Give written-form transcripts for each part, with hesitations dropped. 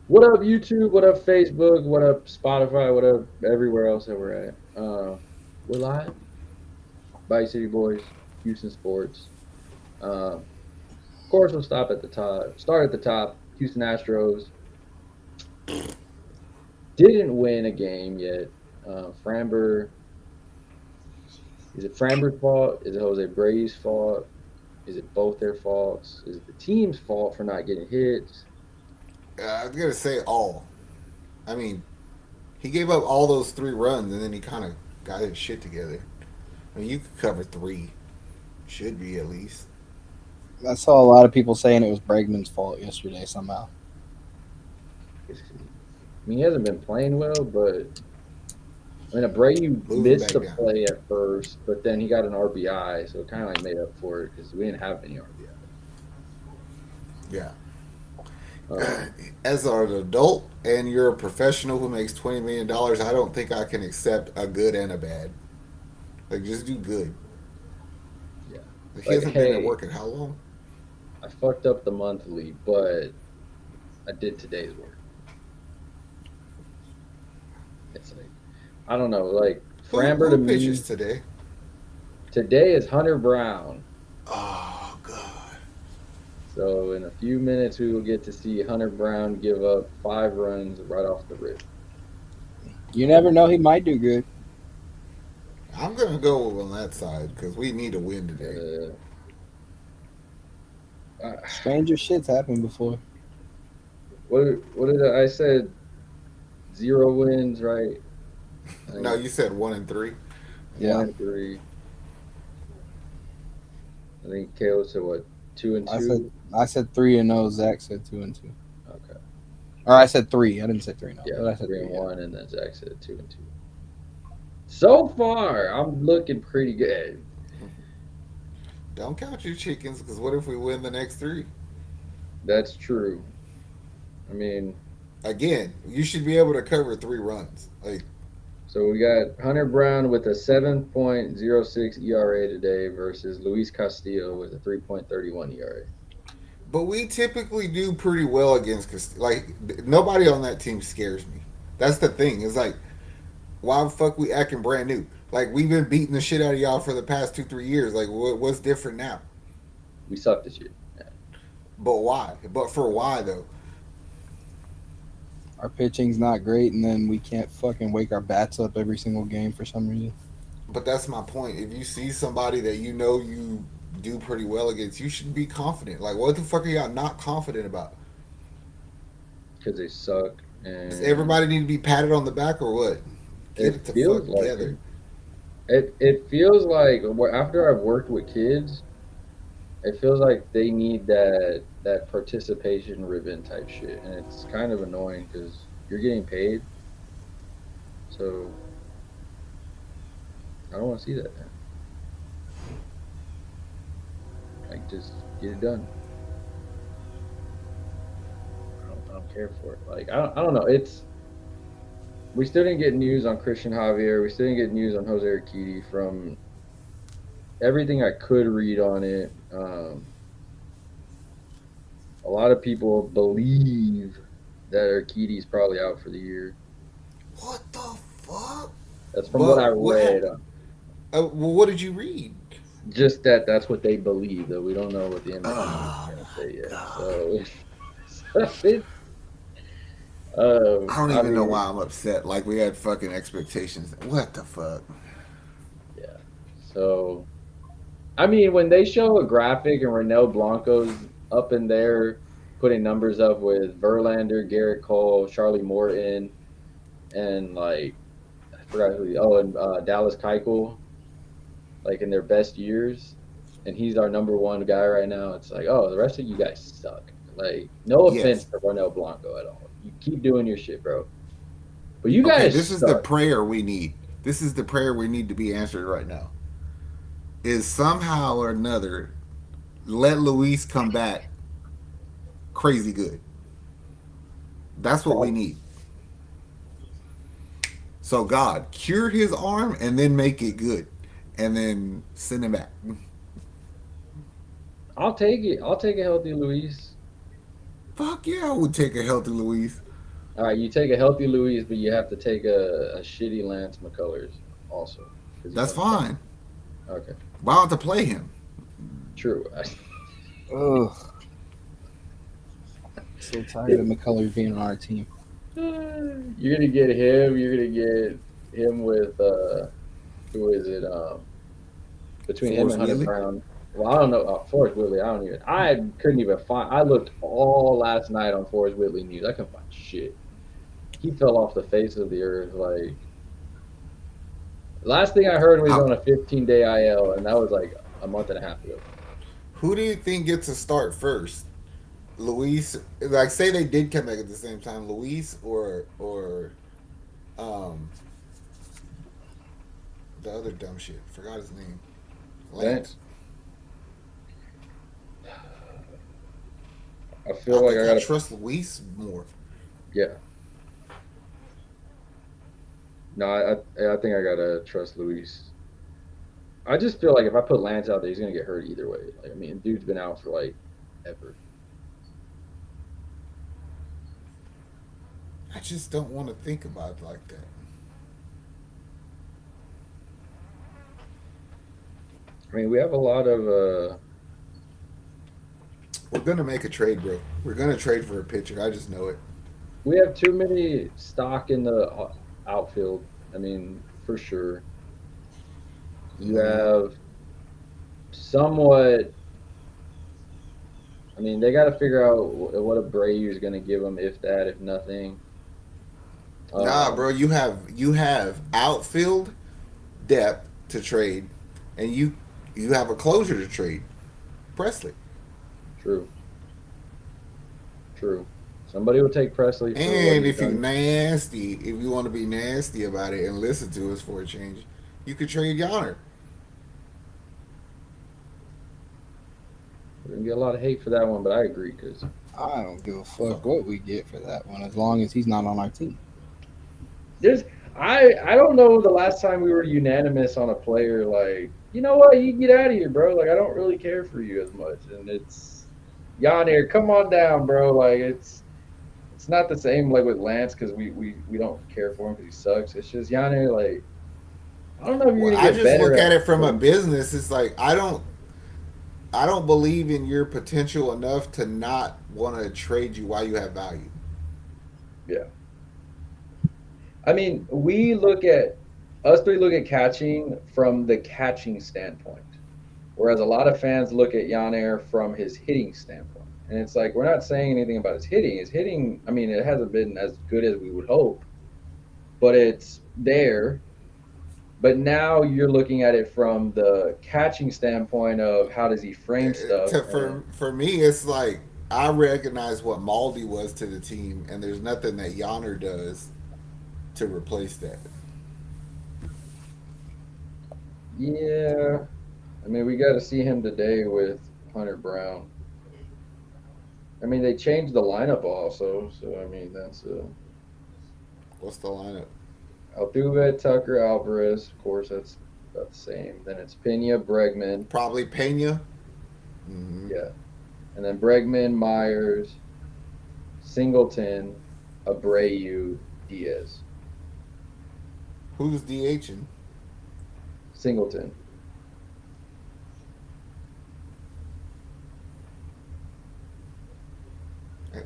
What up, YouTube? What up, Facebook? What up, Spotify? What up, everywhere else that we're at? We're live. Bayou City Boys, Houston Sports. Of course, we'll stop at the top. Start at the top. Houston Astros didn't win a game yet. Framber, is it Framber's fault? Is it Jose Brady's fault? Is it both their faults? Is it the team's fault for not getting hits? I was gonna say all. I mean, he gave up all those 3 runs, and then he kind of got his shit together. I mean, you could cover 3, should be at least. I saw a lot of people saying it was Bregman's fault yesterday somehow. I mean, he hasn't been playing well, but I mean, Brady Moving missed back the down. play at first, but then he got an RBI, so it kind of like made up for it because we didn't have any Yeah. RBI. As an adult and you're a professional who makes $20 million, I don't think I can accept a good and a bad. Like, just do good. Yeah, Like, he like hasn't been at hey, work in how long? I fucked up the monthly, but I did today's work. It's like I don't know, like Framber to Who pitches me today? today is Hunter Brown. Oh God. So in a few minutes, we will get to see Hunter Brown give up 5 runs right off the rip. You never know; he might do good. I'm gonna go on that side because we need a win today. Uh, I, Stranger shit's happened before. what did I said? 0 wins, right? I No, think you said 1 and 3. one Yeah, and three. I think Caleb said what, two and I said two. I said 3-0. Zach said 2-2. Okay, Or I said three. I didn't say 3-0, yeah, but I said three three. and Yeah. one, and then Zach said 2 and 2. So far, I'm looking pretty good. Don't count your chickens because what if we win the next 3? That's true. I mean, Again, you should be able to cover 3 runs. Like, so we got Hunter Brown with a 7.06 ERA today versus Luis Castillo with a 3.31 ERA. but we typically do pretty well against like nobody on that team scares me. That's the thing. It's like why the fuck we acting brand new? Like we've been beating the shit out of y'all for the past 2 3 years. Like what's different now? We suck this year. Yeah. But why? But for why though? Our pitching's not great, and then we can't fucking wake our bats up every single game for some reason. But that's my point. If you see somebody that you know you do pretty well against, you should be confident. Like what the fuck are y'all not confident about? Because they suck. Does And everybody need to be patted on the back or what? Get it it the feels fuck like together. it. It feels like after I've worked with kids, it feels like they need that participation ribbon type shit, and it's kind of annoying because you're getting paid, so I don't want to see that, man. Like, just get it done. I don't care for it. Like, I don't know. We still didn't get news on Christian Javier. We still didn't get news on Jose Urquidy from everything I could read on it. A lot of people believe that Urquidy's probably out for the year. What the fuck? That's from what I But what read. happened? Well, what did you read? Just that's what they believe. Though we don't know what the MLB is Oh gonna my say yet. god! So, it's I don't I even know mean, why I'm upset. Like we had fucking expectations. What the fuck? yeah. So I mean, when they show a graphic and Renell Blanco's up in there putting numbers up with Verlander, Garrett Cole, Charlie Morton, and like I forgot who. And Dallas Keuchel, like in their best years, and he's our number one guy right now. It's like, oh, the rest of you guys suck. Like, no offense Yes. to Renell Blanco at all. You keep doing your shit, bro. But you Okay, guys this is the suck. prayer we need. This is the prayer we need to be answered right now. Is somehow or another let Luis come back crazy good. That's what we Probably. need. So God, cure his arm and then make it good. And then send him back. I'll take it. I'll take a healthy Luis. Fuck yeah, I would take a healthy Luis. All right, you take a healthy Luis, but you have to take a shitty Lance McCullers also because he's That's on the Texans. fine. Okay, Why don't to play him? true. Ugh, so tired of McCullers being on our team. You're gonna get him. You're gonna get him with who is it? Between him Forrest and Hunter Wheatley. Brown. Well, I don't know. Forrest Whitley. I don't even. I couldn't even find. I looked all last night on Forrest Whitley news. I couldn't find shit. He fell off the face of the earth. Like last thing I heard was How, on a 15-day IL, and that was like a month and a half ago. who do you think gets to start first? Luis, like say they did come back at the same time, Luis or um the other dumb shit. Forgot his name. Lance. Lance, I I feel like think I I gotta. trust Luis more. Yeah. No, I think I gotta trust Luis. I just feel like if I put Lance out there, he's gonna get hurt either way. Like I mean, dude's been out for like ever. I just don't want to think about it like that. I mean, we have a lot of We're gonna make a trade, bro. We're gonna trade for a pitcher. I just know it. we have too many stock in the outfield. I mean, for sure. You Mm-hmm. have somewhat. I mean, they got to figure out what Abreu is going to give them, if that, if nothing. Nah, Um, bro. You have outfield depth to trade, and you have a closer to trade. Presley. true, true. Somebody will take Presley for what And he's if you done. nasty, if you want to be nasty about it and listen to us for a change, you could trade Yonner. We're going to get a lot of hate for that one, but I agree because I don't give a fuck Fuck him. what we get for that one, as long as he's not on our team. there's. I don't know the last time we were unanimous on a player like, you know what, you can get out of here, bro. Like I don't really care for you as much, and it's Yanir, come on down, bro. Like it's not the same like with Lance because we don't care for him because he sucks. It's just Yanir. Like I don't know if you're Well, gonna I get just better look at at it from a home. business. It's like I don't believe in your potential enough to not want to trade you while you have value. Yeah, I mean we look at us three look at catching from the catching standpoint, whereas a lot of fans look at Yanir from his hitting standpoint. And it's like we're not saying anything about his hitting. His hitting, I mean, it hasn't been as good as we would hope, but it's there. But now you're looking at it from the catching standpoint of how does he frame stuff, To and for me, it's like I recognize what Maldi was to the team, and there's nothing that Yonner does to replace that. yeah, I mean, we got to see him today with Hunter Brown. I mean, they changed the lineup also, so I mean, that's What's the lineup? Altuve, Tucker, Alvarez. Of course, that's about the same. Then it's Pena, Bregman, Probably Pena. Mm-hmm. yeah, and then Bregman, Myers, Singleton, Abreu, Diaz, Who's DHing? Singleton.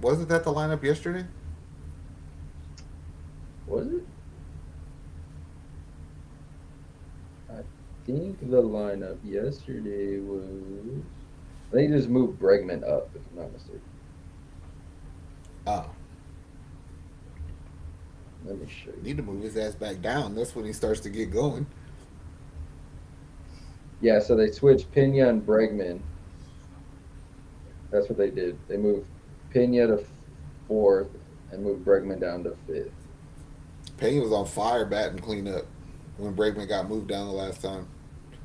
Wasn't that the lineup yesterday? Was it? I think the lineup yesterday was. They just moved Bregman up, if I'm not mistaken. Oh, Let me show you. need to move his ass back down. That's when he starts to get going. Yeah, so they switched Pena and Bregman. That's what they did. They moved Pena to fourth and moved Bregman down to fifth. Pena was on fire batting cleanup when Bregman got moved down the last time.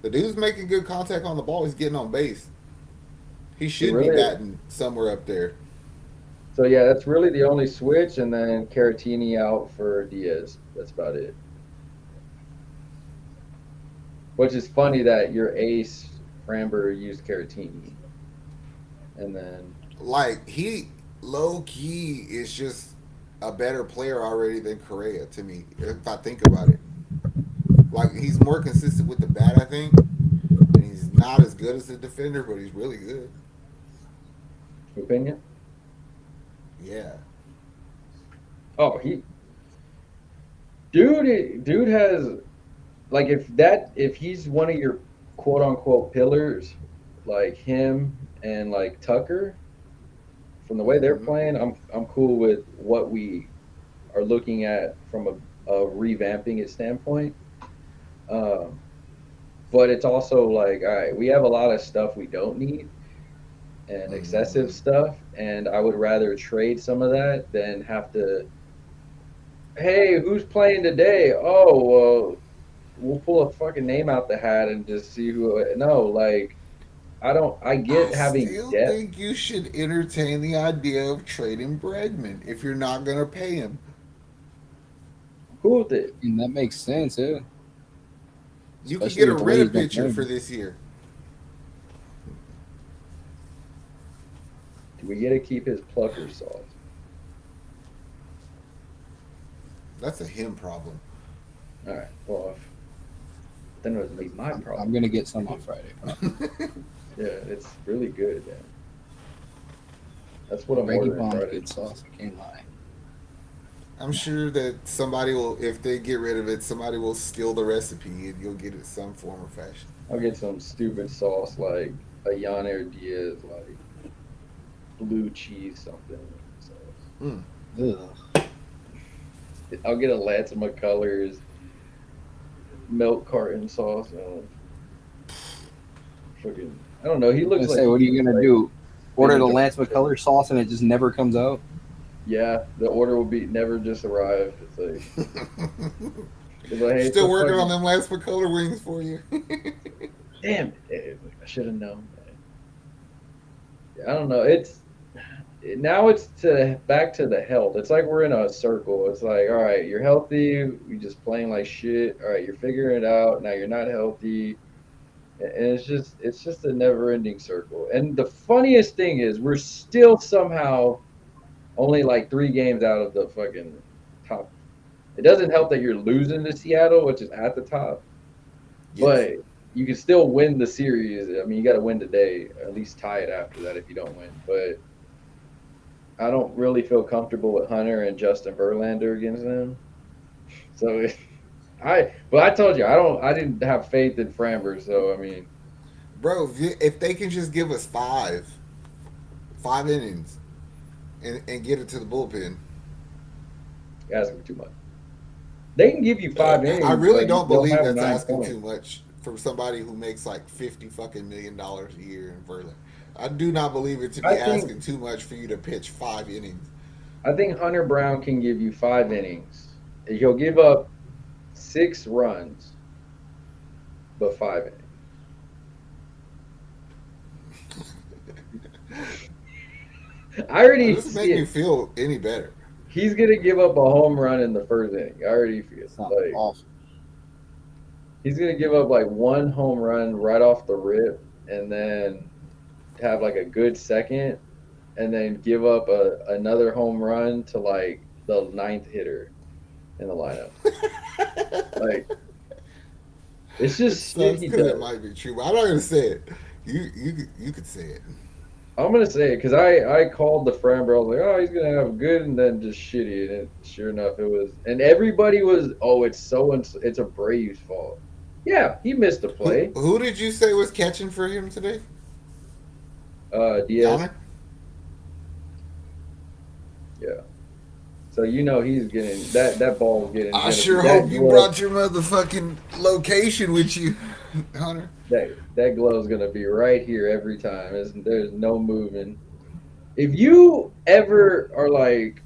The dude's making good contact on the ball. He's getting on base. He So should be really, batting somewhere up there. so yeah, that's really the only switch, and then Caratini out for Diaz. That's about it. Which is funny that your ace Framber used Caratini, and then Like he low key is just a better player already than Correa to me. If I think about it, like he's more consistent with the bat, I think, and he's not as good as a defender, but he's really good. Opinion? Yeah. Oh, dude has like if he's one of your quote unquote pillars, like him and like Tucker, from the way they're Mm-hmm. playing, I'm cool with what we are looking at from a revamping it standpoint. Um, but it's also like, all right, we have a lot of stuff we don't need and Mm-hmm. excessive stuff, and I would rather trade some of that than have to. Hey, who's playing today? Oh, well, we'll pull a fucking name out the hat and just see who. No, like I don't. I I get having still depth. think you should entertain the idea of trading Bregman if you're not gonna pay him. Cool with it. And that makes sense, yeah. You could Especially get a with the way he's Ritter been pitcher for playing. this year. Do we get to keep his plucker sauce? That's a him problem. All right. Well, then it would be my I'm problem. gonna get some on Friday. Yeah, it's really good, man. That's what I'm Reggie ordering Bond's Friday. good sauce. I can't lie. I'm sure that somebody will, if they get rid of it, somebody will steal the recipe and you'll get it some form or fashion. I'll get some stupid sauce like a Yanair Diaz, like blue cheese something sauce. Mm. Ugh. I'll get a Lance McCullers milk carton sauce. Fucking, I don't know. He I was looks gonna like say, what are you gonna like do? been Order the enjoying Lance it. McCullers sauce and it just never comes out? Yeah, the order will be never just arrive. It's like hey, it's Still a working on fucking them last McCullough wings for you. damn it. I should have known. Man. Yeah, I don't know. Now it's to back to the health. It's like we're in a circle. It's like, all right, you're healthy. We just playing like shit. All right, you're figuring it out. Now you're not healthy, and it's just a never ending circle. And the funniest thing is, we're still somehow only like 3 games out of the fucking top. It doesn't help that you're losing to Seattle, which is at the top, Yes. but you can still win the series. I mean, you got to win today, or at least tie it after that if you don't win. But I don't really feel comfortable with Hunter and Justin Verlander against them. So but I told you I didn't have faith in Framber. So I mean, Bro, if they can just give us five innings and get it to the bullpen, you're asking for too much. They can give you 5 innings, I really but don't they'll believe have that's nine asking points. too much from somebody who makes like 50 fucking $1 million a year in Verlander. I do not believe it to I be think asking too much for you to pitch 5 innings. I think Hunter Brown can give you 5 innings. He'll give up 6 runs, but 5 innings. I That already doesn't see make me it. feel any better. He's gonna give up a home run in the first inning. I already feel it. Sounds Like awful. he's gonna give up like one home run right off the rip, and then have like a good second, and then give up another home run to like the ninth hitter in the lineup. Like it's It just shit sucks he because it does. might be true, but I'm not gonna say it. You could say it. I'm gonna say it because I called the Framber. I was like, oh, he's gonna have good and then just shitty, and sure enough, it was. And everybody was, oh, it's so and it's a Braves fault. Yeah, he missed a play. Who did you say was catching for him today? Diaz. Yana? Yeah. So he's getting that ball's getting I gonna be sure that hope you glove brought your motherfucking location with you, Hunter. that glove's gonna be right here every time. There's no moving. If you ever are like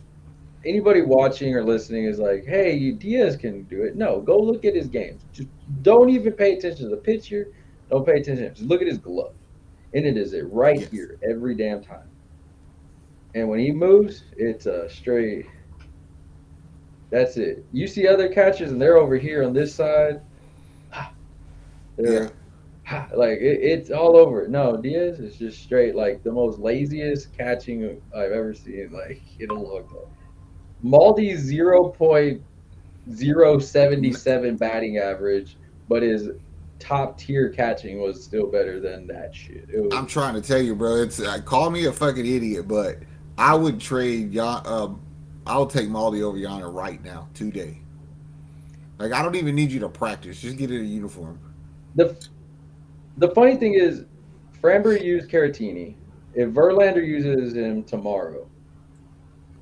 anybody watching or listening is like, hey, Diaz can do it. No, go look at his games. Just don't even pay attention to the pitcher. Don't pay attention. Just look at his glove, and it is it right Yes. here every damn time. And when he moves, it's a straight. That's it. You see other catchers, and they're over here on this side. Yeah. They're like it's all over. No, Diaz is just straight like the most laziest catching I've ever seen. Like in a long time. Maldy's 0.077 batting average, but his top tier catching was still better than that shit. It I'm was trying to tell you, bro. It's call me a fucking idiot, but I would trade I would take Maldi over Yana right now, today. Like I don't even need you to practice. Just get in a uniform. the the funny thing is, Framber used Caratini. If Verlander uses him tomorrow,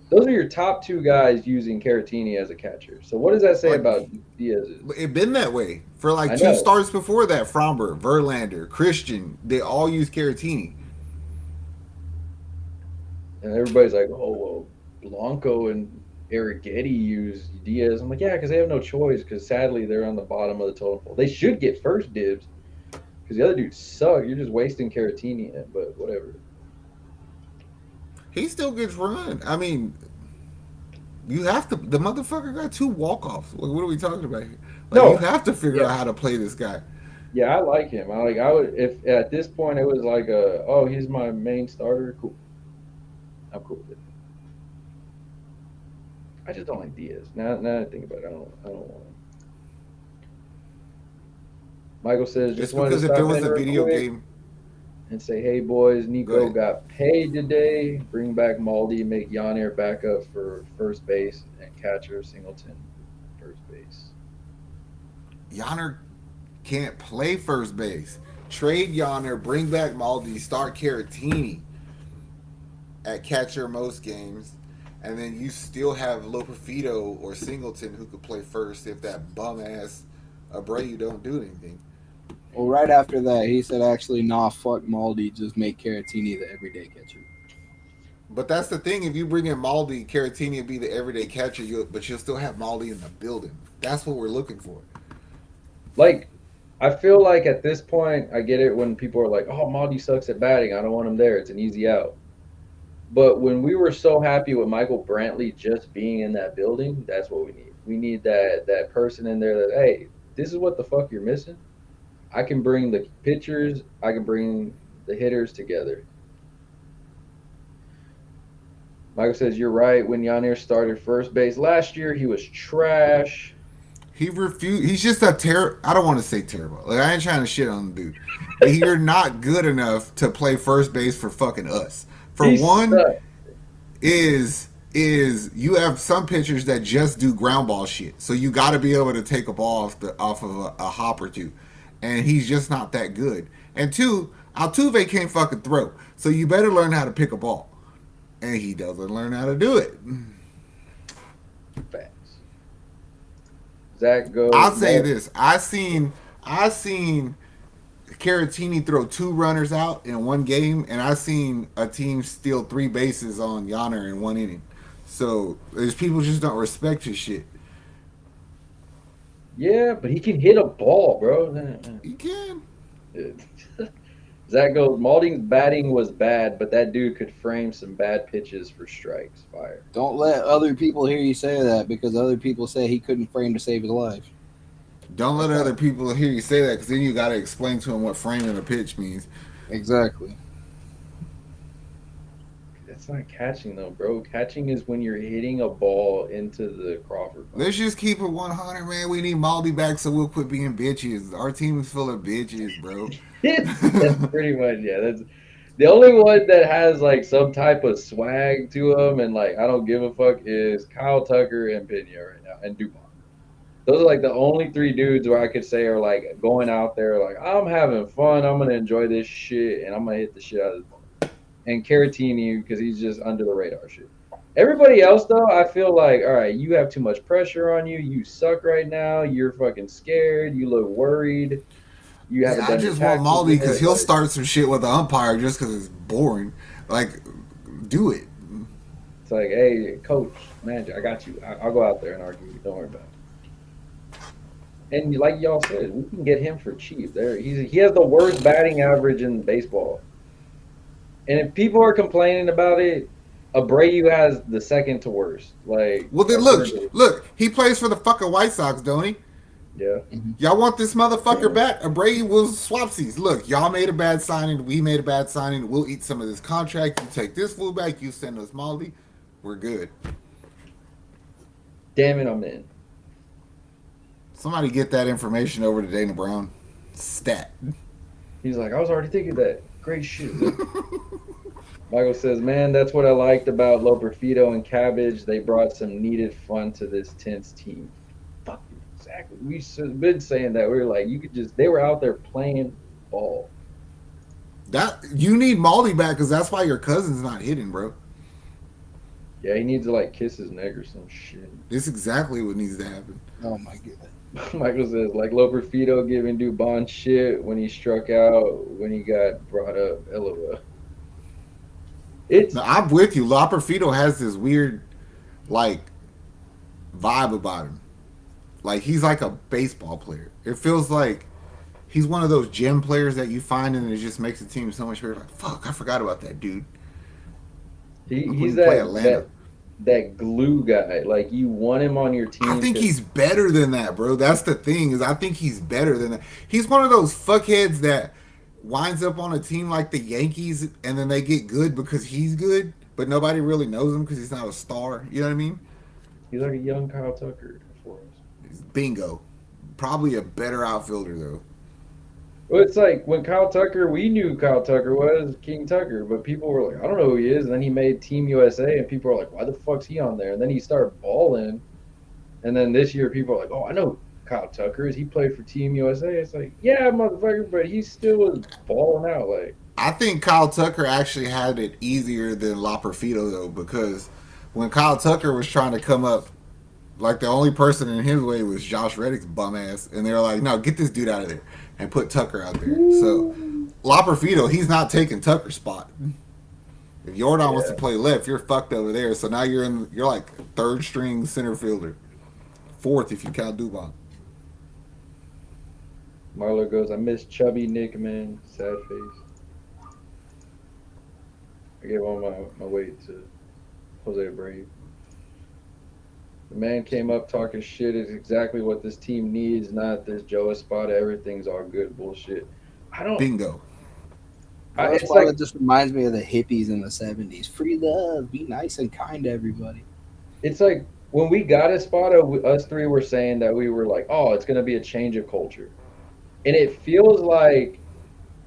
those are your top two guys using Caratini as a catcher. So what does that say Like about Diaz's? it been that way for like I two know, starts before that. Fromber, Verlander, Christian, they all use Caratini. and everybody's like, "Oh well, Blanco and Arrighetti use Diaz." I'm like, "Yeah, because they have no choice. Because sadly, they're on the bottom of the totem pole. They should get first dibs because the other dudes suck. You're just wasting Caratini, but whatever." He still gets run. I mean, you have to. The motherfucker got two walk offs. What are we talking about here? Like you No, have to figure yeah, out how to play this guy. yeah, I like him. I would if at this point it was like oh, he's my main starter. Cool, I'm cool with it. I just don't like Diaz. Now I think about it, I don't want him. Michael says It's just wanted to because if there stop was in a real video quick game, and say, hey boys, go Nico ahead. got paid today. Bring back Maldi, make Yonir back up for first base and catcher Singleton first base. Yonner can't play first base. Trade Yonner, bring back Maldi, start Caratini at catcher most games, and then you still have Lopafito or Singleton who could play first if that bum ass Abreu don't do anything. Well, right after that, he said, actually, nah, fuck Maldi, just make Caratini the everyday catcher. But that's the thing. If you bring in Maldi, Caratini will be the everyday catcher, but you'll still have Maldi in the building. That's what we're looking for. Like, I feel like at this point, I get it when people are like, oh, Maldi sucks at batting. I don't want him there. It's an easy out. But when we were so happy with Michael Brantley just being in that building, that's what we need. We need that person in there that, hey, this is what the fuck you're missing. I can bring the pitchers, I can bring the hitters together. Michael says you're right. When Yanir started first base last year, he was trash. He refused. He's just a I don't want to say terrible. Like I ain't trying to shit on the dude, but you're not good enough to play first base for fucking us. For He one, sucked. is you have some pitchers that just do ground ball shit. So you got to be able to take a ball off of a hop or two, and he's just not that good. And two, Altuve can't fucking throw. So you better learn how to pick a ball, and he doesn't learn how to do it. Facts. Zach goes. I'll say this: I seen Caratini throw two runners out in one game, and I seen a team steal three bases on Yonner in one inning. So there's people just don't respect his shit. Yeah, but he can hit a ball, bro. You can. Zach goes. Malding's batting was bad, but that dude could frame some bad pitches for strikes. Fire. Don't let other people hear you say that because other people say he couldn't frame to save his life. Don't let other people hear you say that because then you got to explain to them what framing a pitch means. Exactly. That's not catching though, bro. Catching is when you're hitting a ball into the Crawford. Let's just keep it 100, man. We need Maldi back so we'll quit being bitches. Our team is full of bitches, bro. That's pretty much That's the only one that has like some type of swag to him, and like I don't give a fuck is Kyle Tucker and Pena right now, and Dupont. Those are like the only three dudes where I could say are like going out there like I'm having fun, I'm gonna enjoy this shit, and I'm gonna hit the shit out of this ball. And Caratini because he's just under the radar shit. Everybody else though, I feel like all right, you have too much pressure on you. You suck right now. You're fucking scared. You look worried. You haven't Yeah, I done your just want taxes Maldi because yet. he'll Like, start some shit with the umpire just because it's boring. Like, do it. it's like, hey, coach, manager, I got you. I'll go out there and argue. Don't worry about it. And like y'all said, we can get him for cheap. He has the worst batting average in baseball. And if people are complaining about it, Abreu has the second to worst. Like, Well, then look, he plays for the fucking White Sox, don't he? yeah. Y'all want this motherfucker back? Abreu will swapsies. Look, y'all made a bad signing. We made a bad signing. We'll eat some of this contract. You take this fool back. You send us Maldi. We're good. Damn it, I'm in. Somebody get that information over to Dana Brown. Stat. He's like, I was already thinking that. Great shit, man. Michael says, man, that's what I liked about Loperfido and Cabbage. They brought some needed fun to this tense team. Fucking exactly. We've been saying that. We were like, you could just, they were out there playing ball. That you need Maldy back because that's why your cousin's not hitting, bro. Yeah, he needs to like kiss his neck or some shit. This is exactly what needs to happen. Oh my god. Michael says, like Loperfido giving Dubon shit when he struck out when he got brought up. LOL. It's Now, I'm with you. Loperfido has this weird, like, vibe about him. Like he's like a baseball player. It feels like he's one of those gem players that you find and it just makes the team so much better. Like, fuck, I forgot about that dude. Like he's when you play that, Atlanta. that glue guy. Like you want him on your team. I think he's better than that, bro. That's the thing is I think he's better than that. He's one of those fuckheads that winds up on a team like the Yankees and then they get good because he's good, but nobody really knows him because he's not a star. You know what I mean? He's like a young Kyle Tucker for us. Bingo. Probably a better outfielder though. Well, it's like when Kyle Tucker, we knew Kyle Tucker was King Tucker, but people were like, I don't know who he is. And then he made Team USA, and people were like, why the fuck's he on there? And then he started balling. And then this year, people are like, oh, I know who Kyle Tucker is. He played for Team USA. It's like, yeah, motherfucker, but he still was balling out. Like, I think Kyle Tucker actually had it easier than Loperfido though, because when Kyle Tucker was trying to come up, like the only person in his way was Josh Reddick's bum ass, and they were like, "No, get this dude out of there and put Tucker out there." So Loperfido, he's not taking Tucker's spot. If Jordan wants to play left, you're fucked over there. So now you're like third string center fielder, fourth if you count Dubon. Marlo goes, I miss chubby Nick, man. Sad face. I gave all my weight to Jose Brave. The man came up talking shit is exactly what this team needs, not this Joe Espada, everything's all good bullshit. I don't. Bingo. It's like, it just reminds me of the hippies in the 70s. Free love, be nice and kind to everybody. It's like when we got Espada, us three were saying that we were like, oh, it's going to be a change of culture. And it feels like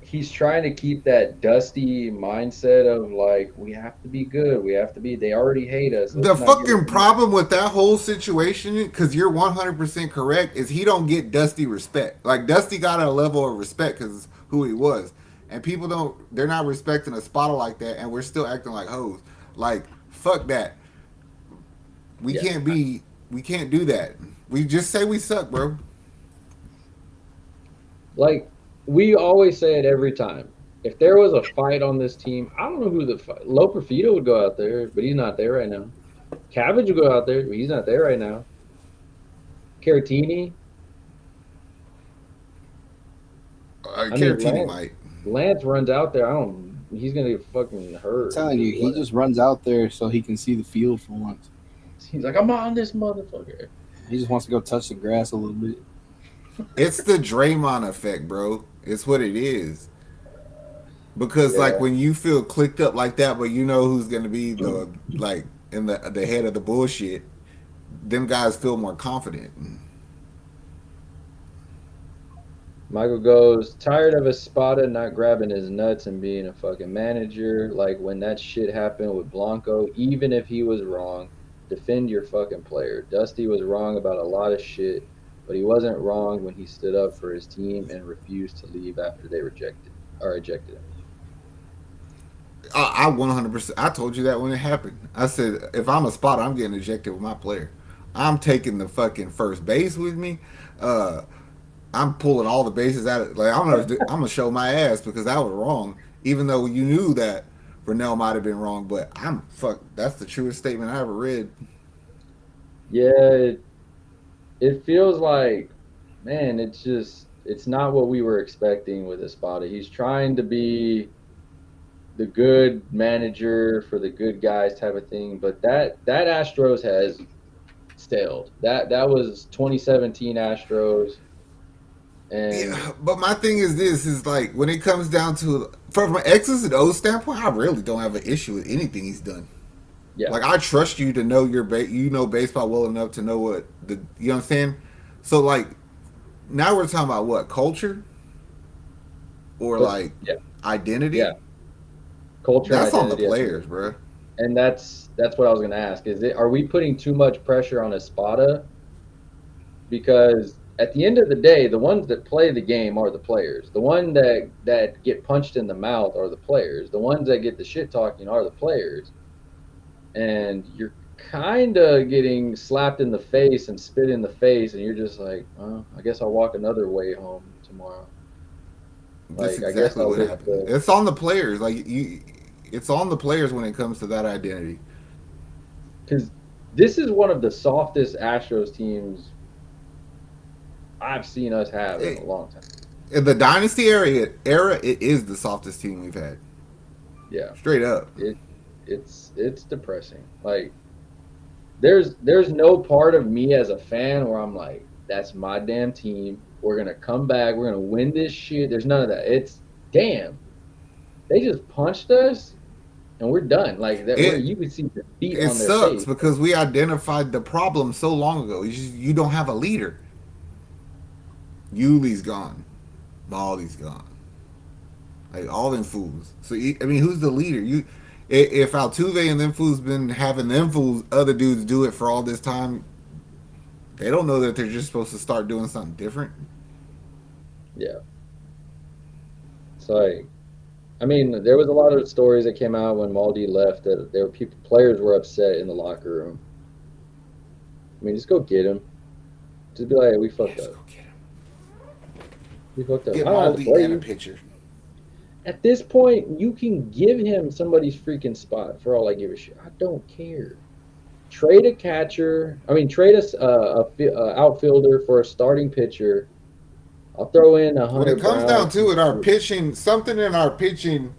he's trying to keep that dusty mindset of like, we have to be good. We have to be, they already hate us. The fucking problem with that whole situation, because you're 100% correct, is he don't get Dusty respect. Like, Dusty got a level of respect because it's who he was. And people they're not respecting a spotter like that, and we're still acting like hoes. Like, fuck that. We can't do that. We just say we suck, bro. Like, we always say it every time. If there was a fight on this team, I don't know who the fight. Loperfido would go out there, but he's not there right now. Cabbage would go out there, but he's not there right now. Caratini. Caratini might. Lance runs out there. He's gonna get fucking hurt. I'm telling you, he just runs out there so he can see the field for once. He's like, I'm on this motherfucker. He just wants to go touch the grass a little bit. It's the Draymond effect, bro. It's what it is. Because like when you feel clicked up like that, but you know who's gonna be the like in the head of the bullshit, them guys feel more confident. Michael goes, tired of Espada not grabbing his nuts and being a fucking manager. Like when that shit happened with Blanco, even if he was wrong, defend your fucking player. Dusty was wrong about a lot of shit, but he wasn't wrong when he stood up for his team and refused to leave after they ejected him. I 100%. I told you that when it happened. I said, if I'm a spotter, I'm getting ejected with my player. I'm taking the fucking first base with me. I'm pulling all the bases out. Like I'm gonna show my ass because I was wrong, even though you knew that Rennell might have been wrong. But that's the truest statement I ever read. Yeah, it feels like, man, it's not what we were expecting with Espada. He's trying to be the good manager for the good guys type of thing, but that Astros has stalled. That was 2017 Astros. And but my thing is like when it comes down to from an X's and O's standpoint, I really don't have an issue with anything he's done. Yeah. Like I trust you to know you know baseball well enough to know what the you know what I'm saying. So like now we're talking about what culture or Let's like yeah, yeah. identity. Culture and That's on the identity, that's a players, big one. bro. And that's what I was gonna ask. Are we putting too much pressure on Espada? Because at the end of the day, the ones that play the game are the players. The one that get punched in the mouth are the players. The ones that get the shit talking are the players. And you're kind of getting slapped in the face and spit in the face, and you're just like, well, I guess I'll walk another way home tomorrow. That's Like, I guess exactly I'll what live happened. to, It's on the players. It's on the players when it comes to that identity. because this is one of the softest Astros teams I've seen us have in a It, long time. in the dynasty era, it is the softest team we've had. Yeah, Straight up. it it's depressing. Like, there's no part of me as a fan where I'm like, that's my damn team. We're gonna come back. We're gonna win this shit. There's none of that. It's damn. They just punched us and we're done. Like that, where It you could see the beat it on their sucks face. because we identified the problem so long ago. You don't have a leader. Yuli's gone. Baldy's gone. Like all them fools. So I mean, who's the leader? If Altuve and them fools been having them fools, other dudes do it for all this time, they don't know that they're just supposed to start doing something different. Yeah, it's like, I mean, there was a lot of stories that came out when Maldi left that there were people, players were upset in the locker room. I mean, just go get him. Just be like, hey, we fucked Yes, up. go get him. We fucked up. Get I don't have to Maldi play and a you. pitcher. At this point, you can give him somebody's freaking spot for all I give a shit. I don't care. Trade a catcher. I mean, trade us a outfielder for a starting pitcher. I'll throw in a When it Hunter comes Brown or down some to it, our shit. pitching, something in our pitching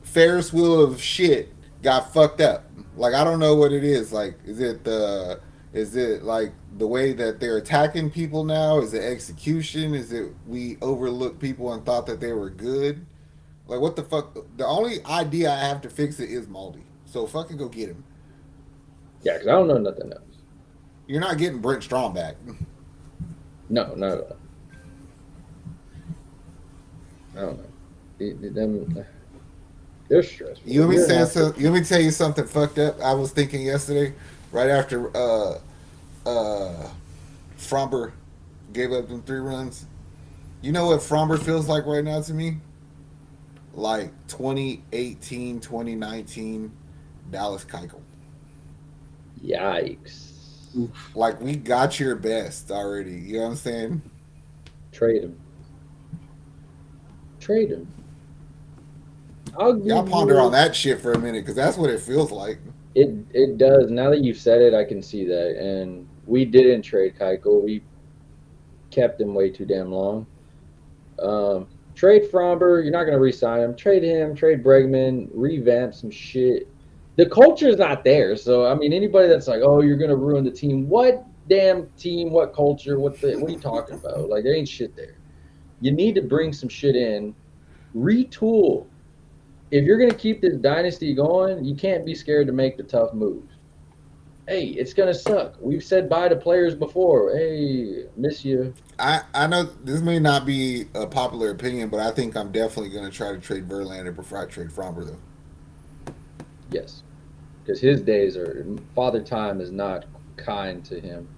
Ferris wheel of shit got fucked up. Like I don't know what it is. Like is it like the way that they're attacking people now? Is it execution? Is it we overlooked people and thought that they were good? Like what the fuck? The only idea I have to fix it is Maldi. So fucking go get him. Yeah, because I don't know nothing else. You're not getting Brent Strom back. No, not at all. I don't know. Them, they're stressful. You A want me year to and a say half. so, you want me to tell you something fucked up? I was thinking yesterday, right after Fromber gave up them 3 runs. You know what Fromber feels like right now to me? Like 2018, 2019 Dallas Keuchel. Yikes. Like we got your best already. You know what I'm saying? Trade him. Trade him. I'll Y'all give ponder on you. that shit for a minute because that's what it feels like. It does. Now that you've said it, I can see that. And we didn't trade Keuchel. We kept him way too damn long. Trade Fromber. You're not going to re-sign him. Trade him. Trade Bregman. Revamp some shit. The culture's not there. So I mean, anybody that's like, "Oh, you're going to ruin the team," what damn team? What culture? What are you talking about? Like, there ain't shit there. You need to bring some shit in. Retool. If you're going to keep this dynasty going, you can't be scared to make the tough moves. Hey, it's going to suck. We've said bye to players before. Hey, miss you. I know this may not be a popular opinion, but I think I'm definitely going to try to trade Verlander before I trade Fromber though. Yes, because his days are father time is not kind to him.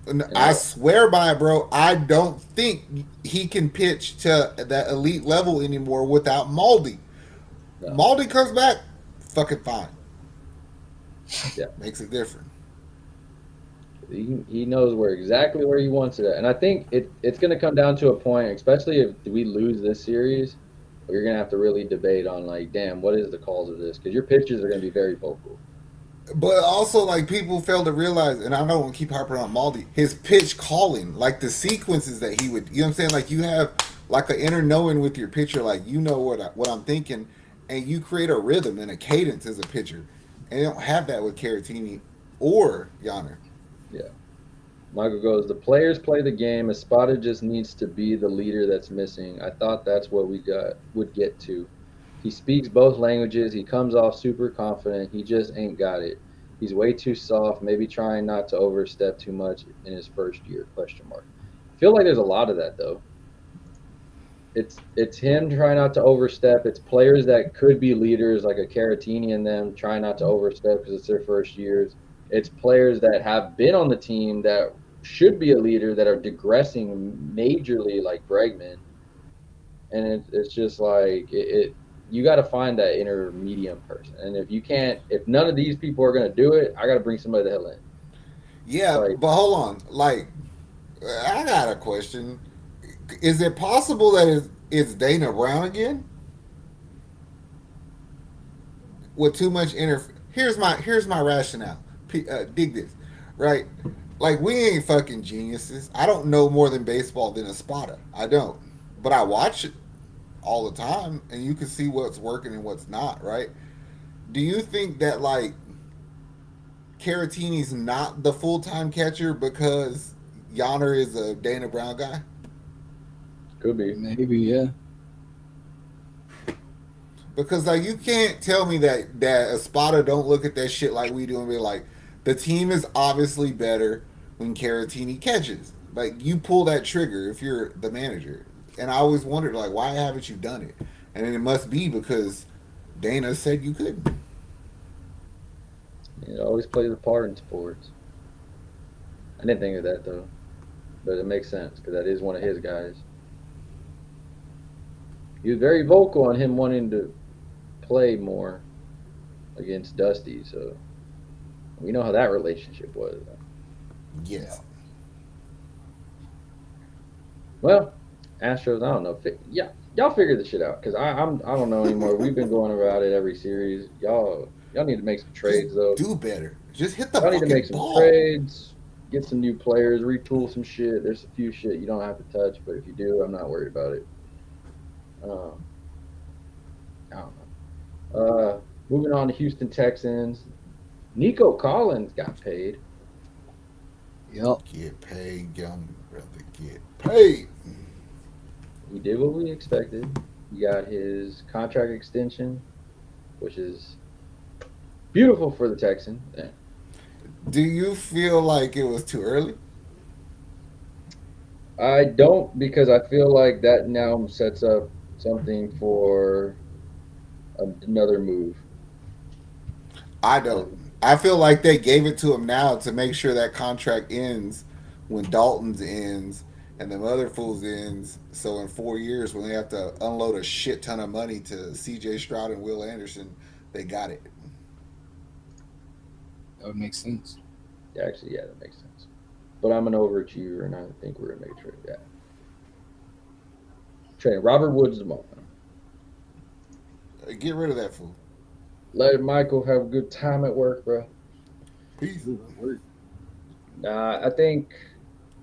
And I I swear by it, bro. I don't think he can pitch to that elite level anymore without Maldi. no, Maldi comes back, fucking fine. yeah, Makes it different. he knows exactly where he wants it at. And I think it's going to come down to a point, especially if we lose this series, where you're going to have to really debate on like, damn, what is the cause of this? Because your pitchers are going to be very vocal. But also, like people fail to realize, and I don't want to keep harping on Maldi, his pitch calling, like the sequences that he would, you know what I'm saying? Like you have like an inner knowing with your pitcher, like you know what I'm thinking, and you create a rhythm and a cadence as a pitcher, and you don't have that with Caratini or Yonner. Yeah. Michael goes, the players play the game. Espada just needs to be the leader that's missing. I thought that's what we got would get to. He speaks both languages. He comes off super confident. He just ain't got it. He's way too soft, maybe trying not to overstep too much in his first year, question mark. I feel like there's a lot of that though. It's him trying not to overstep. It's players that could be leaders like a Caratini and them trying not to overstep because it's their first years. It's players that have been on the team that should be a leader that are digressing majorly like Bregman, and it's just like you got to find that intermediate person. And if you can't, if none of these people are going to do it, I got to bring somebody the hell in. Yeah, Like, but hold on. Like, I got a question. Is it possible that it's Dana Brown again with too much Here's my rationale. Dig this, right? Like we ain't fucking geniuses. I don't know more than baseball than a spotter. I don't, but I watch it all the time, and you can see what's working and what's not. Right? Do you think that like Caratini's not the full time catcher because Yonner is a Dana Brown guy? could be. Maybe, yeah. Because like you can't tell me that a spotter don't look at that shit like we do and be like, the team is obviously better when Caratini catches. Like you pull that trigger if you're the manager. And I always wondered like why haven't you done it? And it must be because Dana said you couldn't. It always plays a part in sports. I didn't think of that though, but it makes sense because that is one of his guys. He was very vocal on him wanting to play more against Dusty, so we know how that relationship was. Yes. Well, Astros, I don't know. Yeah, y'all figure this shit out because I don't know anymore. We've been going about it every series. Y'all need to make some Just trades though. do better. Just hit the Y'all need to make fucking some ball. trades, get some new players, retool some shit. There's a few shit you don't have to touch, but if you do, I'm not worried about it. Um, I don't know. Moving on to Houston Texans. Nico Collins got paid. Yep. Get paid, young brother. Get paid. He did what we expected. He got his contract extension, which is beautiful for the Texans. Do you feel like it was too early? I don't because I feel like that now sets up something for another move. I don't. And I feel like they gave it to him now to make sure that contract ends when Dalton's ends and them other fools ends. So in 4 years, when they have to unload a shit ton of money to C.J. Stroud and Will Anderson, they got it. That would make sense. actually, yeah, that makes sense. But I'm an overachiever, and I think we're gonna make trade. Yeah, trade Robert Woods tomorrow. Get rid of that fool. Let Michael have a good time at work, bro. Peace. I think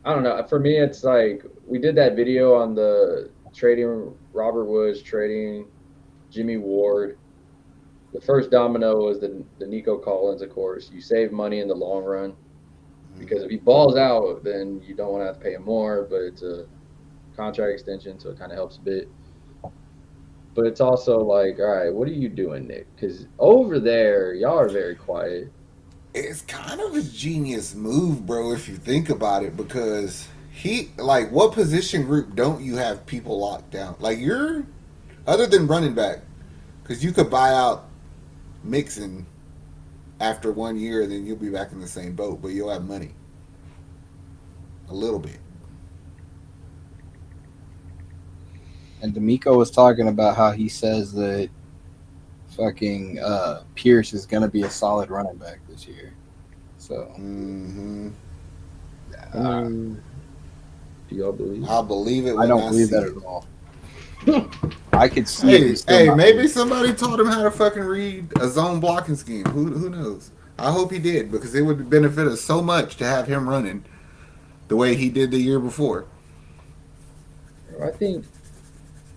I don't know. For me, it's like we did that video on the trading Robert Woods, trading Jimmy Ward. The first domino was the Nico Collins, of course. You save money in the long run because if he balls out, then you don't want to have to pay him more. But it's a contract extension, so it kind of helps a bit. But it's also like, all right, what are you doing, Nick? Because over there, y'all are very quiet. It's kind of a genius move, bro, if you think about it, because like, what position group don't you have people locked down? Like, other than running back, because you could buy out Mixon after 1 year, then you'll be back in the same boat, but you'll have money. A little bit. And D'Amico was talking about how he says that fucking Pierce is gonna be a solid running back this year. So Mm-hmm. Do y'all believe? I'll believe it I when don't I believe see that it. at all. I could see it. Hey, And still hey, not maybe believe somebody taught him how to fucking read a zone blocking scheme. Who knows? I hope he did because it would benefit us so much to have him running the way he did the year before. I think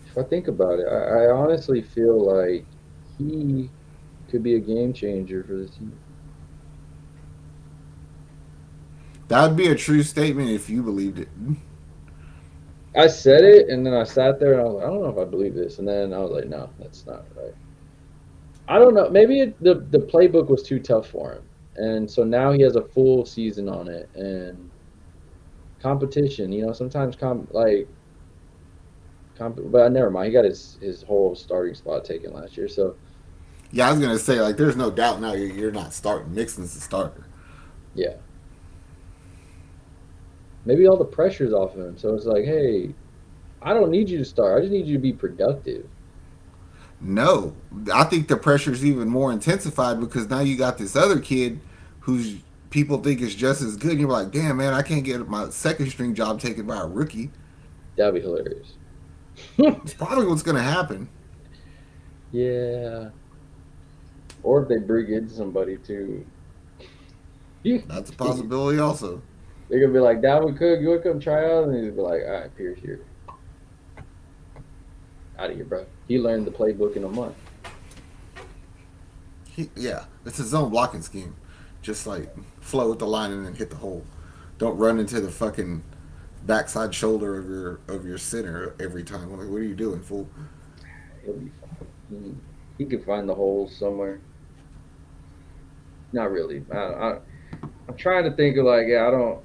if I think about it, I honestly feel like he could be a game changer for this team. That would be a true statement if you believed it. I said it, and then I sat there and I was like, I don't know if I believe this, and then I was like, no, that's not right. I don't know. Maybe the playbook was too tough for him, and so now he has a full season on it and competition. Sometimes but never mind. He got his whole starting spot taken last year, so Yeah, I was gonna say like, there's no doubt now you're not starting. Mixon's the starter. yeah. Maybe all the pressure's off of him, so it's like, hey, I don't need you to start. I just need you to be productive. No, I think the pressure's even more intensified because now you got this other kid who's people think is just as good. And you're like, damn man, I can't get my second string job taken by a rookie. That'd be hilarious. It's probably what's gonna happen. Yeah. Or if they bring in somebody too. That's a possibility also. They're gonna be like, Dalvin Cook, you wanna come try out? And he's gonna be like, all right, Pierce, here, out of here, bro. He learned the playbook in a month. Yeah, it's a zone blocking scheme. Just like flow with the line and then hit the hole. Don't run into the fucking backside shoulder of your center every time. Like, what are you doing, fool? He'll be fine. He can find the holes somewhere. Not really. I'm trying to think of like, yeah, I don't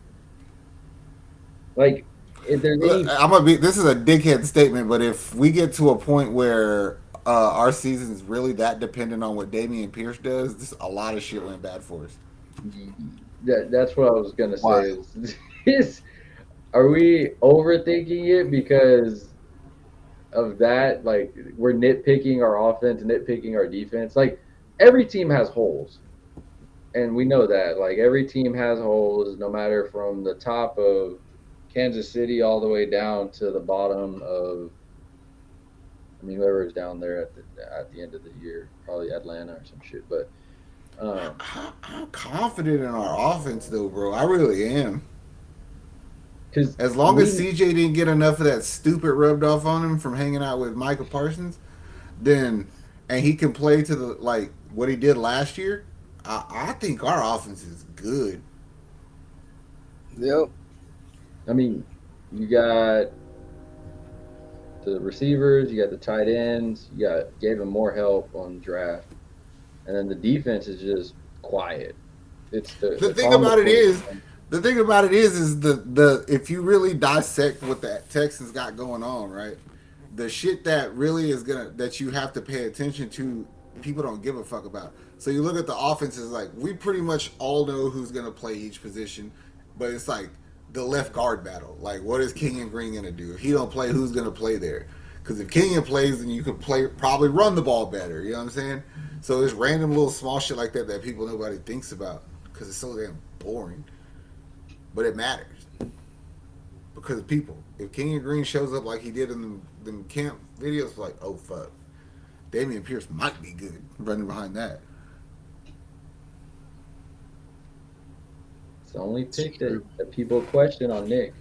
like if there's any. I'm gonna be. This is a dickhead statement, but if we get to a point where our season is really that dependent on what Damian Pierce does, a lot of shit went bad for us. That's what I was gonna say. Why? Is are we overthinking it because of that? Like we're nitpicking our offense, nitpicking our defense. Like every team has holes, and we know that. Like every team has holes, no matter from the top of Kansas City all the way down to the bottom of. I mean, whoever is down there at the end of the year, probably Atlanta or some shit. But um, I'm confident in our offense, though, bro. I really am. because As long as CJ didn't get enough of that stupid rubbed off on him from hanging out with Michael Parsons, then and he can play to the like what he did last year, I think our offense is good. Yep. I mean, you got the receivers, you got the tight ends, gave him more help on draft, and then the defense is just quiet. It's The the thing calm about it before the is, storm. the thing about it is the if you really dissect what that Texans got going on, right? The shit that really is gonna that you have to pay attention to, people don't give a fuck about. So you look at the offenses, like we pretty much all know who's gonna play each position, but it's like the left guard battle. Like, what is Kenyon Green gonna do? If he don't play, who's gonna play there? Because if Kenyon plays, then you can probably run the ball better. You know what I'm saying? So there's random little small shit like that that people nobody thinks about because it's so damn boring. But it matters because of people. If Kenyon Green shows up like he did in the camp videos, like, oh fuck, Damian Pierce might be good running behind that. It's the only pick that people question on Nick.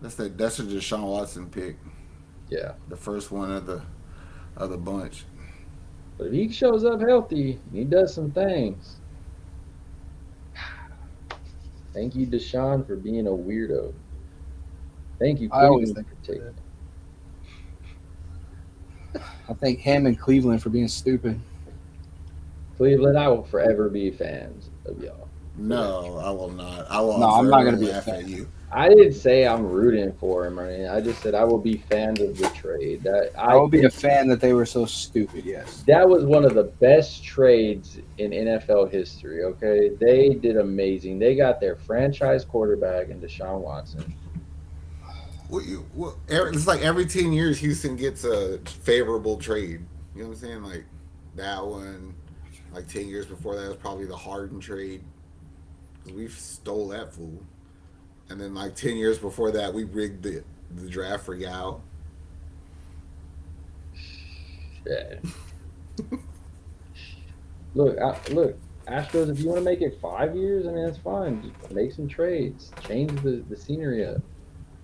That's a Deshaun Watson pick, Yeah, the first one of the bunch. but if he shows up healthy, he does some things. Thank you, Deshaun, for being a weirdo. Thank you, I always Cleveland, think for taking it. I thank him and Cleveland for being stupid. Cleveland, I will forever be fans of y'all. Forever. No, I will not. I will No, I'm not forever gonna be a laugh at fan. you. I didn't say I'm rooting for him or anything. I just said I will be fans of the trade. That I I would be a think fan that they were so stupid. Yes. that was one of the best trades in NFL history. Okay, they did amazing. They got their franchise quarterback in Deshaun Watson. It's like every 10 years Houston gets a favorable trade. You know what I'm saying? Like that one, like 10 years before that was probably the Harden trade because we stole that fool. And then like 10 years before that, we rigged the draft for Yao. Yeah. Look, Astros. If you want to make it 5 years, I mean that's fine. Just make some trades, change the scenery up.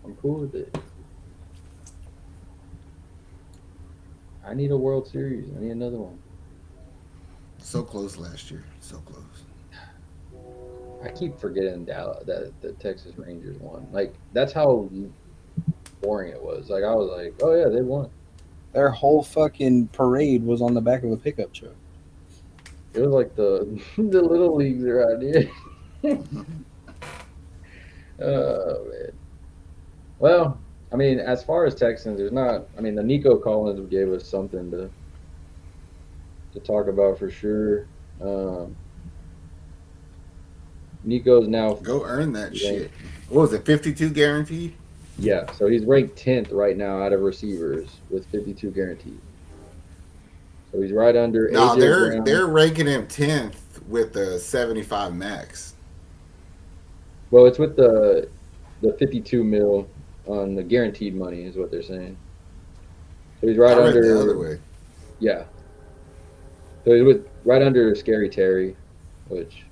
I'm cool with it. I need a World Series. I need another one. So close last year. So close. I keep forgetting Dallas, that the Texas Rangers won. Like that's how boring it was. Like I was like, oh yeah, they won. Their whole fucking parade was on the back of a pickup truck. It was like the the little leagues around here. Oh man. Well, I mean, as far as Texans, there's not. I mean, the Nico Collins gave us something to talk about for sure. Um, Nico's now Go earn that ranked. shit. What was it? 52 guaranteed. Yeah, so he's ranked 10th right now out of receivers with 52 guaranteed. So he's right under No, AJ they're Brown. ranking him 10th with the 75 max. Well, it's with the 52 mil on the guaranteed money is what they're saying. So he's right I read the other under. way. Yeah, so he's with right under Scary Terry, which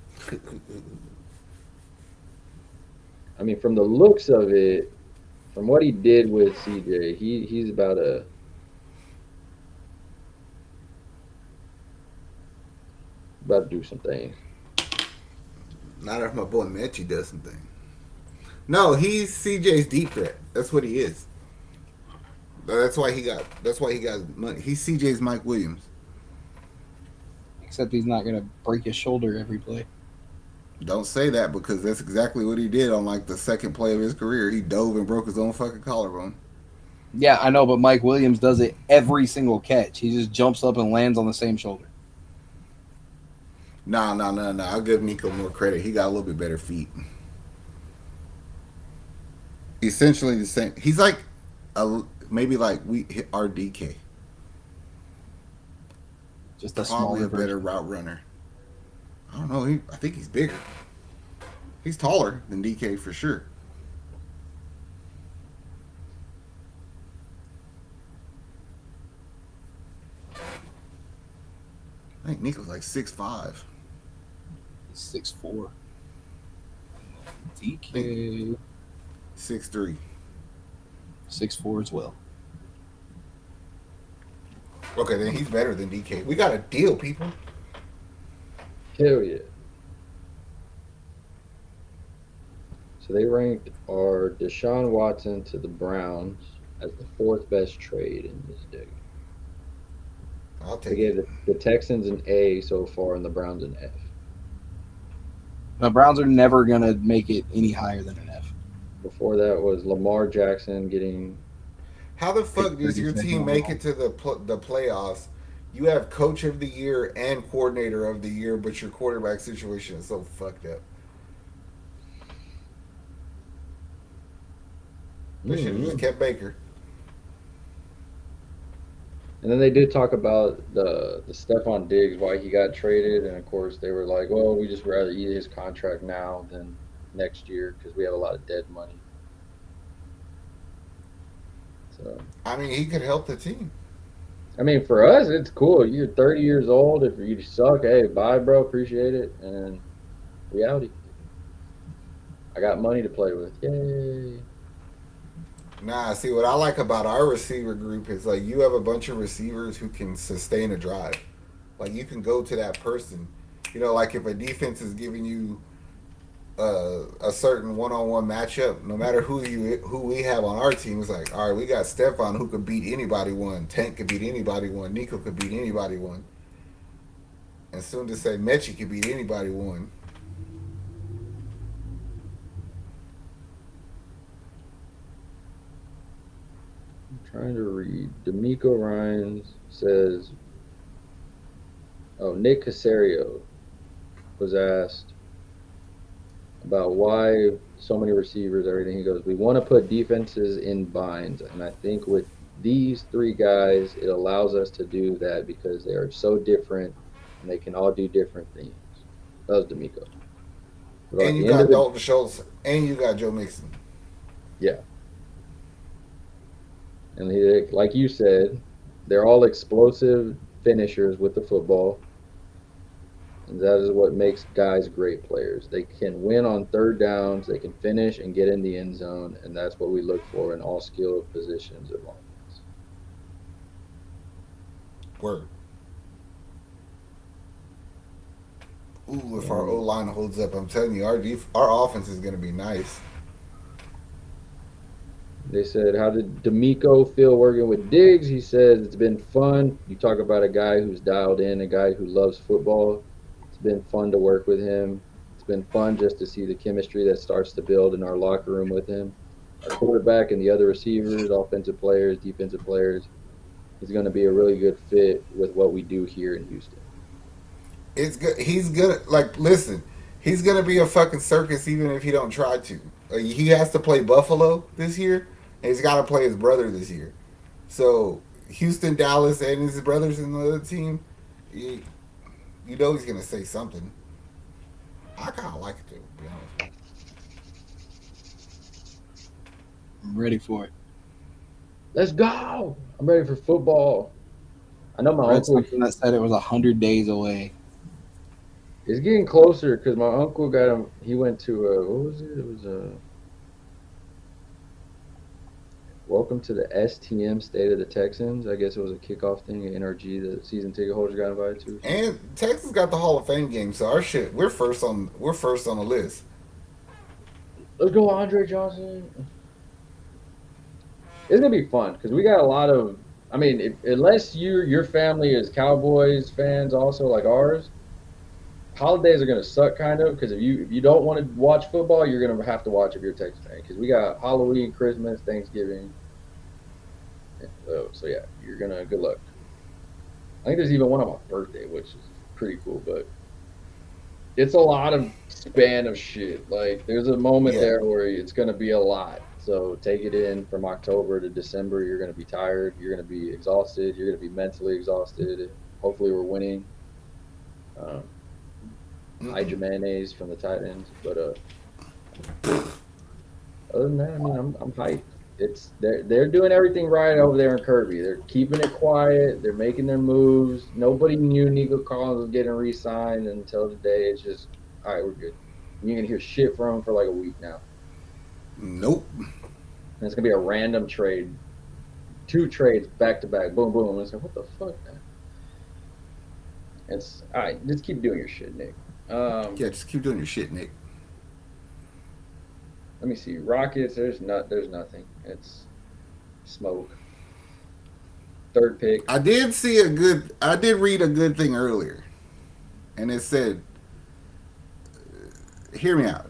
I mean, from the looks of it, from what he did with CJ, he's about to do some things. Not if my boy Mechie does something. No, he's CJ's deep threat. That's what he is. That's why he got. That's why he got money. He's CJ's Mike Williams. Except he's not gonna break his shoulder every play. Don't say that because that's exactly what he did on like the second play of his career. He dove and broke his own fucking collarbone. Yeah, I know, but Mike Williams does it every single catch. He just jumps up and lands on the same shoulder. Nah. I'll give Nico more credit. He got a little bit better feet. Essentially the same. He's like a maybe like we our DK. Just a Probably smaller a better version. route runner. I don't know. I think he's bigger. He's taller than DK for sure. I think Nico's like 6'5". He's 6'4". I think DK 6'3". 6'4" as well. Okay, then he's better than DK. We got a deal, people. Hell yeah. So they ranked our Deshaun Watson to the Browns as the fourth best trade in this decade. I'll They take gave it. the Texans an A so far and the Browns an F. The Browns are never gonna make it any higher than an F. Before that was Lamar Jackson getting How the picked fuck does your 32nd team make overall. it to the playoffs? You have coach of the year and coordinator of the year, but your quarterback situation is so fucked up. They should have just mm kept Baker. And then they did talk about the Stephon Diggs, why he got traded, and of course they were like, "Well, we just rather eat his contract now than next year because we have a lot of dead money." So, I mean, he could help the team. I mean, for us, it's cool. You're 30 years old. If you suck, hey, bye, bro. Appreciate it. And reality, I got money to play with. Yay! Nah, see what I like about our receiver group is like you have a bunch of receivers who can sustain a drive. Like you can go to that person. You know, like if a defense is giving you a certain one-on-one matchup, no matter who we have on our team, it's like, all right, we got Stephon who could beat anybody one, Tank could beat anybody one, Nico could beat anybody one, and soon to say Mechie could beat anybody one. I'm trying to read. D'Amico Ryans says, "Oh, Nick Casario was asked about why so many receivers, everything. He goes, we want to put defenses in binds. And I think with these three guys, it allows us to do that because they are so different and they can all do different things." That was D'Amico. But at And you the end of got the Dalton Schultz, and you got Joe Mixon. yeah, and he, like you said, they're all explosive finishers with the football. And that is what makes guys great players. They can win on third downs, they can finish and get in the end zone, and that's what we look for in all skill positions of offense. Word. Ooh, if our O And line holds up, I'm telling you, our offense is going to be nice. They said, "How did D'Amico feel working with Diggs?" He said, "It's been fun. You talk about a guy who's dialed in, a guy who loves football. It's been fun to work with him. It's been fun just to see the chemistry that starts to build in our locker room with him. Our quarterback and the other receivers, offensive players, defensive players. He's going to be a really good fit with what we do here in Houston." It's good. He's gonna like listen. He's gonna be a fucking circus even if he don't try to. He has to play Buffalo this year, and he's got to play his brother this year. So Houston, Dallas, and his brothers in the other team, you, you know he's gonna say something. I kind of like it too. To be honest. I'm ready for it. Let's go! I'm ready for football. I know I my read uncle. something that said it was 100 days away. It's getting closer because my uncle got him. He went to what was it? It was a welcome to the STM State of the Texans. I guess it was a kickoff thing at NRG. The season ticket holders got invited to. And Texas got the Hall of Fame game, so our shit we're first on the list. Let's go, Andre Johnson. It's gonna be fun because we got a lot of. I mean, unless your family is Cowboys fans, also like ours, holidays are gonna suck kind of because if you don't want to watch football, you're gonna have to watch if you're a Texas fan because we got Halloween, Christmas, Thanksgiving. So yeah, you're gonna good luck. I think there's even one on my birthday, which is pretty cool, but it's a lot of span of shit. Like there's a moment Yeah. there where it's gonna be a lot. So take it in from October to December. You're gonna be tired. You're gonna be exhausted. You're gonna be mentally exhausted. Hopefully, we're winning. Um, Hide your mayonnaise from the tight ends, but other than that, I mean, I'm hyped. They're doing everything right over there in Kirby. They're keeping it quiet. They're making their moves. Nobody knew Nico Collins was getting re-signed until today. It's just all right. We're good. You're gonna hear shit from him for like a week now, Nope. and it's gonna be a random trade, two trades back to back. Boom, boom. And it's like, what the fuck, man? It's all right. Just keep doing your shit, Nick. Yeah, just keep doing your shit, Nick. Let me see. Rockets. There's nothing. It's smoke. Third pick. I did read a good thing earlier, and it said, "Hear me out.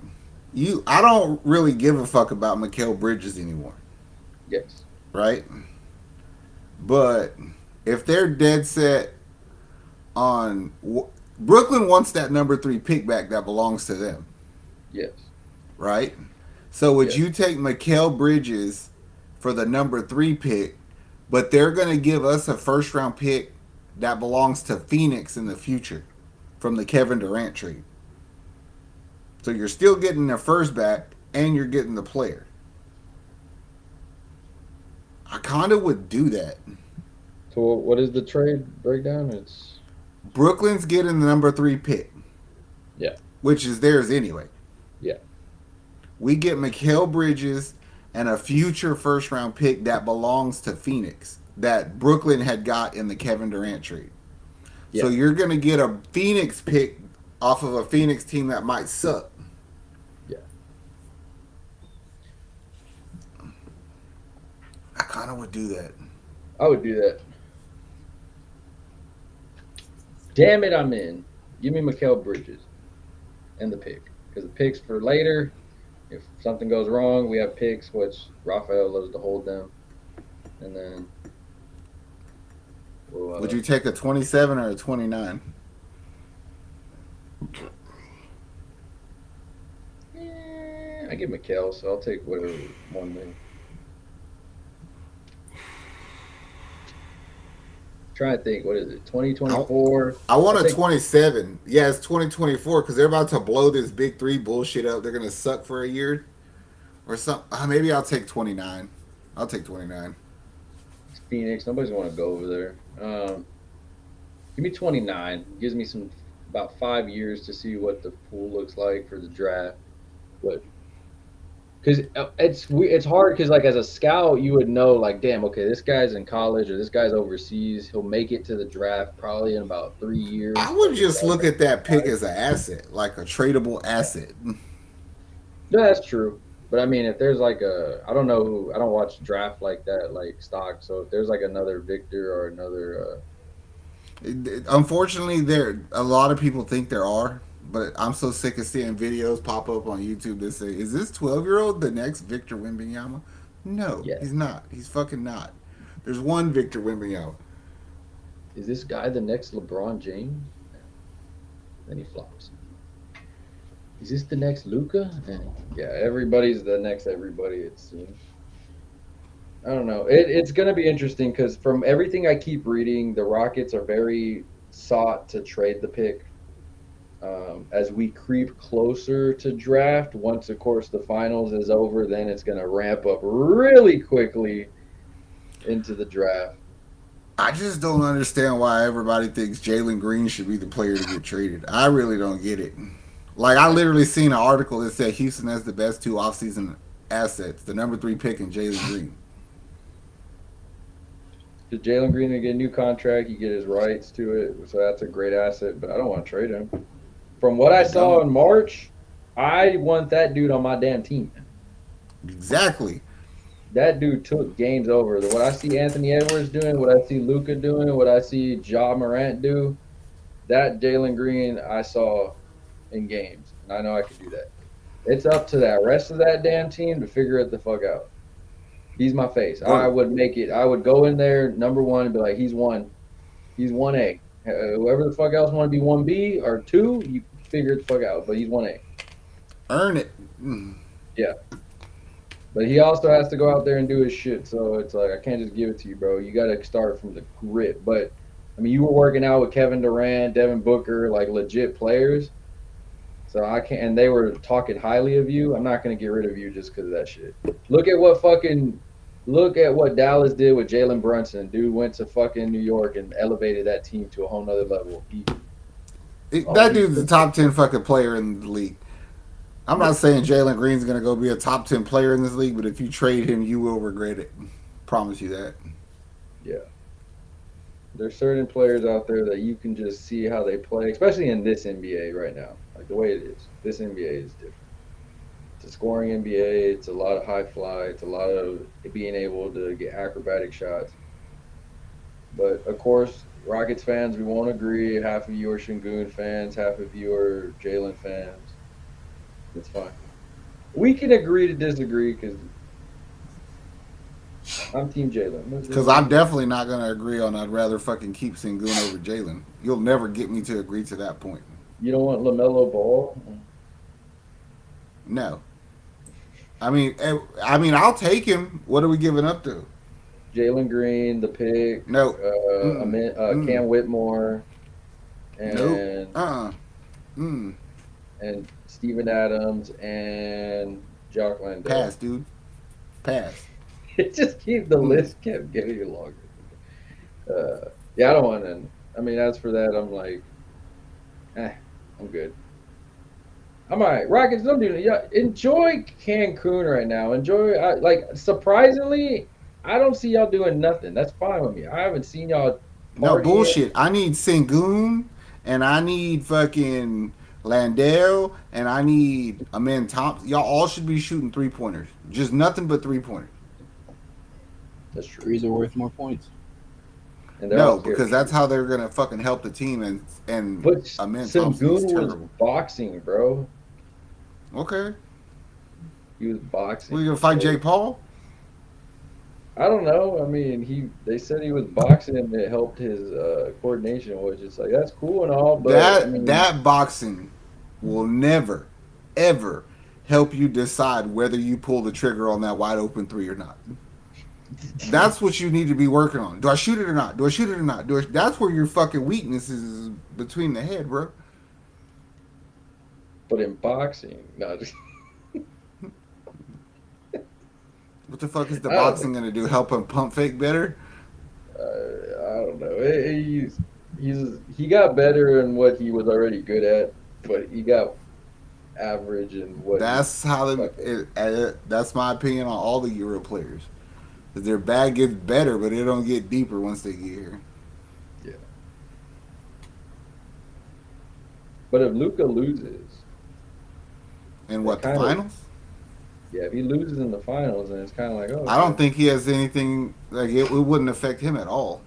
I don't really give a fuck about Mikal Bridges anymore, Yes. right? But if they're dead set on Brooklyn wants that number 3 pick back that belongs to them, Yes. right? So would Yes. you take Mikal Bridges for the number 3 pick, but they're going to give us a first round pick that belongs to Phoenix in the future from the Kevin Durant trade? So you're still getting their first back and you're getting the player. I kind of would do that. So what is the trade breakdown? It's Brooklyn's getting the number 3 pick, yeah. which is theirs anyway. Yeah. We get Mikal Bridges and a future first round pick that belongs to Phoenix that Brooklyn had got in the Kevin Durant trade. Yeah. So you're going to get a Phoenix pick off of a Phoenix team that might suck. Yeah. I kind of would do that. I would do that. Damn it, I'm in. Give me Mikal Bridges and the pick. Because the picks for later, if something goes wrong, we have picks, which Rafael loves to hold them. And then we'll, Would you take a 27 or a 29? I give Mikal, so I'll take whatever one then. Trying to think, what is it? 2024. I want I a think- 27. Yeah, it's 2024 because they're about to blow this big 3 bullshit up. They're going to suck for a year or something. Maybe I'll take 29. I'll take 29. Phoenix. Nobody's want to go over there. Give me 29. Gives me about 5 years to see what the pool looks like for the draft. But because it's hard because like as a scout you would know like damn okay this guy's in college or this guy's overseas, he'll make it to the draft probably in about 3 years. I would just look at that pick as an asset, like a tradable asset. No, that's true. But I mean, if there's like a, I don't know who, I don't watch draft like that, like stock. So if there's like another Victor or another, Unfortunately, there a lot of people think there are, but I'm so sick of seeing videos pop up on YouTube that say, "Is this 12-year-old the next Victor Wembanyama?" No, yeah, he's not. He's fucking not. There's one Victor Wembanyama. is this guy the next LeBron James? Then he flops. Is this the next Luca? And yeah, everybody's the next everybody. It seems. I don't know. It's going to be interesting because from everything I keep reading, the Rockets are very sought to trade the pick as we creep closer to draft. Once, of course, the finals is over, then it's going to ramp up really quickly into the draft. I just don't understand why everybody thinks Jalen Green should be the player to get traded. I really don't get it. Like I literally seen an article that said Houston has the best two offseason assets, the number 3 pick and Jalen Green. Because Jalen Green to get a new contract, you get his rights to it, so that's a great asset. But I don't want to trade him. From what I I saw don't. in March, I want that dude on my damn team. Exactly. That dude took games over. What I see Anthony Edwards doing, what I see Luca doing, what I see Ja Morant do, that Jalen Green I saw in games, and I know I could do that. It's up to that rest of that damn team to figure it the fuck out. He's my face. I Word. would make it. I would go in there number one and be like, he's one. He's one A. Whoever the fuck else want to be one B or two, you figure it the fuck out. But he's one A. Earn it. Mm. Yeah. But he also has to go out there and do his shit. So it's like I can't just give it to you, bro. You got to start from the grip. But I mean, you were working out with Kevin Durant, Devin Booker, like legit players. So I can't. And they were talking highly of you. I'm not gonna get rid of you just because of that shit. Look at what fucking. Look at what Dallas did with Jalen Brunson. Dude went to fucking New York and elevated that team to a whole nother level. All That he dude's the took. top 10 fucking player in the league. I'm not saying Jalen Green's going to go be a top 10 player in this league, but if you trade him, you will regret it. Promise you that. Yeah. There's certain players out there that you can just see how they play, especially in this NBA right now. Like the way it is. This NBA is different. It's a scoring NBA. It's a lot of high fly. It's a lot of being able to get acrobatic shots. But of course, Rockets fans, we won't agree. Half of you are Shingun fans. Half of you are Jalen fans. It's fine. We can agree to disagree because I'm Team Because Jalen. I'm definitely not going to agree on I'd rather fucking keep Sengun over Jalen. You'll never get me to agree to that point. You don't want Lamelo Ball? No. I'll take him. What are we giving up to? Jalen Green, the pick, No. Mm. Mm. Cam Whitmore, Nope. and Uh-uh. Mm. Steven Adams and Jock Landale. Pass, dude. Pass. It just keep the Mm. list kept getting longer. Yeah, I don't want to. I mean, as for that, I'm like, eh, I'm good. I'm all right. Rockets, don't do that. Yeah, enjoy Cancun right now. Enjoy, like, surprisingly, I don't see y'all doing nothing. That's fine with me. I haven't seen y'all No partying. bullshit. I need Sengun and I need fucking Landale and I need Amin Thompson. Y'all all should be shooting 3-pointers. Just nothing but 3-pointers. That's true. Threes are worth more points. And they're all No, scared to because that's shoot. how they're gonna fucking help the team and But Amin Thompson is Sengun was terrible. boxing, bro. Okay. He was We boxing. gonna fight So Jake Paul? I don't know. I mean, they said he was boxing and it helped his coordination, which is like that's cool and all, but I mean, That boxing will never, ever help you decide whether you pull the trigger on that wide open three or not. That's what you need to be working on. Do I shoot it or not? Do I shoot it or not? That's where your fucking weakness is between the head, bro. but in boxing, no, What the fuck is the I don't know. boxing gonna do? Help him pump fake better? I don't know. He got better in what he was already good at, but he got average in what he That's how fucking. that's my opinion on all the Euro players. Their bag gets better, but it don't get deeper once they get here. Yeah. But if Luca loses, And that what the kind of finals? Yeah, if he loses in the finals, then it's kind of like, oh, I okay. don't think he has anything like it wouldn't affect him at all.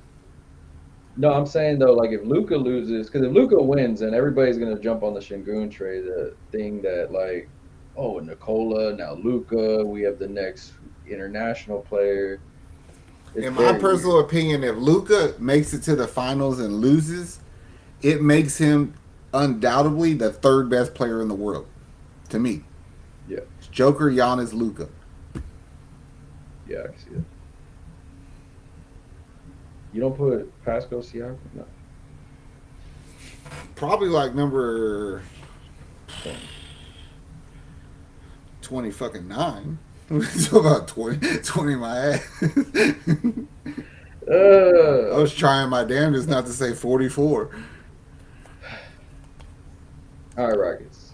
No, I'm saying though, like if Luca loses, because if Luca wins, then everybody's gonna jump on the Shingun trade, the thing that like, oh, Nicola, now Luca, we have the next international player. It's In my very personal weird. opinion, if Luca makes it to the finals and loses, it makes him undoubtedly the third best player in the world to me. Yeah, It's Joker, Giannis, Luca. yeah, I can see that. You don't put Pascal Siakam? No, Probably like number 20. 20 fucking 9. So about 20 my ass. I Uh, was trying my damnedest not to say 44. all right, Rockets.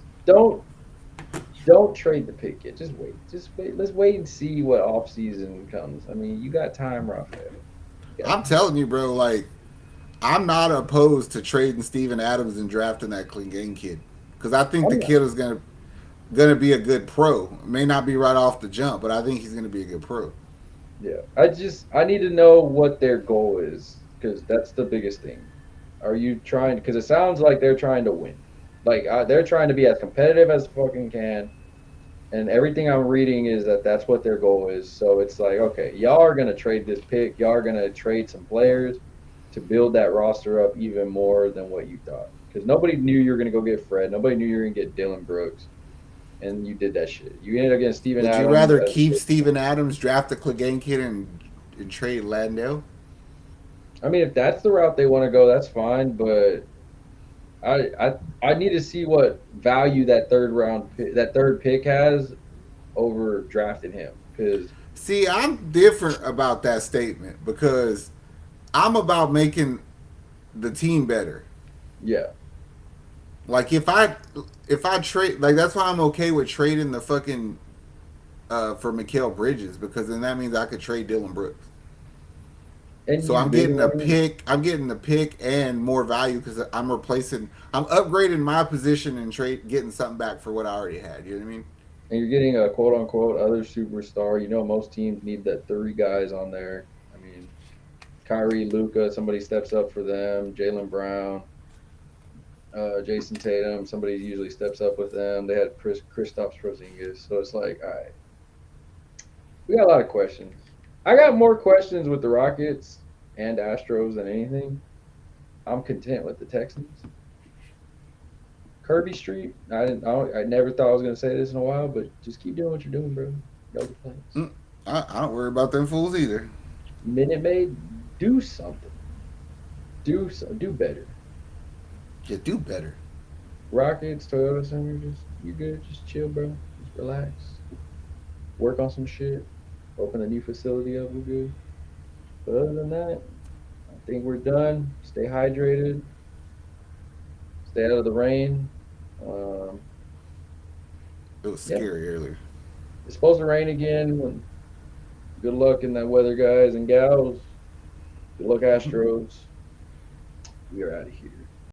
Don't trade the pick yet. Just wait. Just wait. Let's wait and see what offseason comes. I mean, you got time, Raphael. You got I'm time. telling you, bro, like, I'm not opposed to trading Steven Adams and drafting that Clegane kid. Because I think the I'm kid is gonna be a good pro. May not be right off the jump, but I think he's gonna be a good pro. Yeah, I need to know what their goal is because that's the biggest thing. Are you trying? Because it sounds like they're trying to win. Like they're trying to be as competitive as fucking can, and everything I'm reading is that that's what their goal is. So it's like, okay, y'all are gonna trade this pick. Y'all are gonna trade some players to build that roster up even more than what you thought. Because nobody knew you were gonna go get Fred. Nobody knew you were gonna get Dylan Brooks, and you did that shit. You ended up getting Steven Would you Adams rather as keep Steven Adams, draft the Clegane kid, and trade Landale? I mean, if that's the route they want to go, that's fine. But I need to see what value that third pick has over drafting him. Because See, I'm different about that statement because I'm about making the team better. yeah, Like if I trade, like that's why I'm okay with trading the fucking for Mikal Bridges because then that means I could trade Dylan Brooks. and So you've I'm been getting a wanting, pick. I'm getting the pick and more value because I'm replacing. I'm upgrading my position and trade, getting something back for what I already had. You know what I mean? and you're getting a quote unquote other superstar. You know, most teams need that three guys on there. I mean, Kyrie, Luca, somebody steps up for them. Jalen Brown, Jason Tatum, somebody usually steps up with them. They had Kristaps Porzingis, so it's like, all right, we got a lot of questions. I got more questions with the Rockets and Astros than anything. I'm content with the Texans. Kirby Street. I never thought I was gonna say this in a while, but just keep doing what you're doing, bro. No complaints. Mm, I don't worry about them fools either. Minute Maid, do something. Do better. You do better. Rockets, Toyota Center, just you good. Just chill, bro. Just relax. Work on some shit. Open a new facility up. We're good. But other than that, I think we're done. Stay hydrated. Stay out of the rain. Um, It was yeah, scary earlier. it's supposed to rain again. Good luck in that weather, guys and gals. Good luck, Astros. We are out of here.